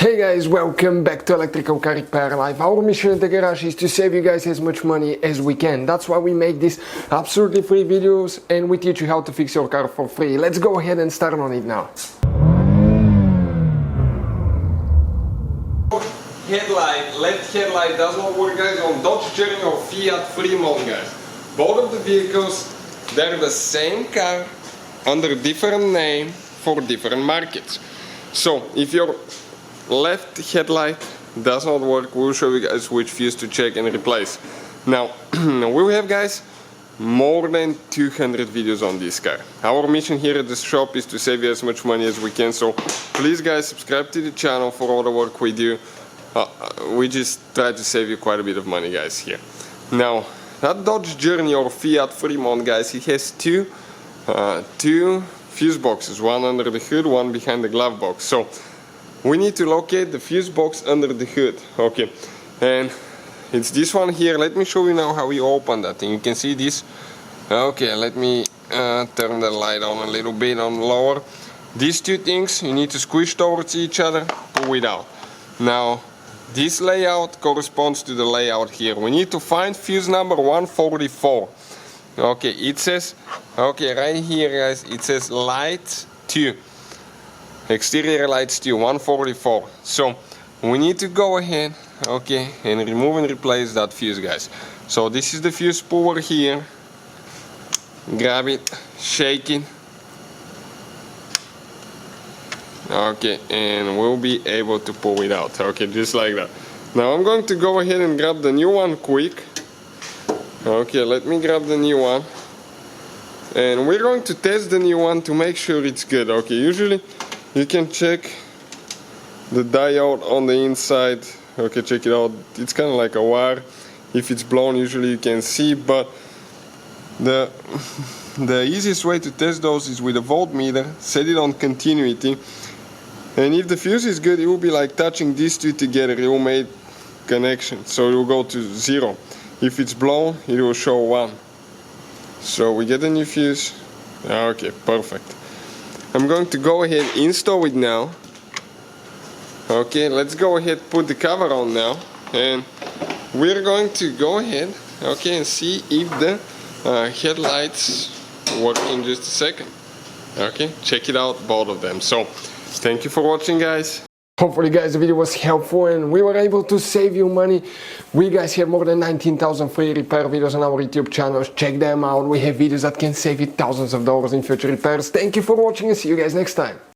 Hey guys, welcome back to Electrical Car Repair Live. Our mission in the garage is to save you guys as much money as we can. That's why we make these absolutely free videos and we teach you how to fix your car for free. Let's go ahead and start on it now. Headlight, left headlight does not work, guys, on Dodge Journey or Fiat Freemont, guys. Both of the vehicles, they're the same car under different name for different markets. So if your left headlight does not work, we'll show you guys which fuse to check and replace. Now we have, guys, more than 200 videos on this car. Our mission here at the shop is to save you as much money as we can, so please guys subscribe to the channel for all the work we do. We just try to save you quite a bit of money, guys, here. Now that Dodge Journey or Fiat Freemont, guys, it has two fuse boxes, one under the hood, one behind the glove box. So we need to locate the fuse box under the hood. Okay, and it's this one here. Let me show you now how we open that thing. You can see this. Okay, let me turn the light on a little bit on lower. These two things you need to squish towards each other, pull it out. Now this layout corresponds to the layout here. We need to find fuse number 144. Okay, it says, okay, right here, guys, it says light 2. Exterior lights 2, 144. So we need to go ahead, okay, and remove and replace that fuse, guys. So this is the fuse puller here. Grab it, shake it. Okay, and we'll be able to pull it out. Okay, just like that. Now I'm going to go ahead and grab the new one quick. Okay, let me grab the new one. And we're going to test the new one to make sure it's good. Okay, usually you can check the diode on the inside. Okay, check it out. It's kind of like a wire. If it's blown, usually you can see, but the easiest way to test those is with a voltmeter. Set it on continuity, and if the fuse is good, it will be like touching these two together. It will make connection, so it will go to 0. If it's blown, it will show 1. So we get a new fuse. Okay, perfect. I'm going to go ahead, install it now. Okay, let's go ahead, put the cover on now, and we're going to go ahead, okay, and see if the headlights work in just a second. Okay, check it out, both of them. So thank you for watching, guys. Hopefully, guys, the video was helpful and we were able to save you money. We guys have more than 19,000 free repair videos on our YouTube channels. Check them out. We have videos that can save you thousands of dollars in future repairs. Thank you for watching and see you guys next time.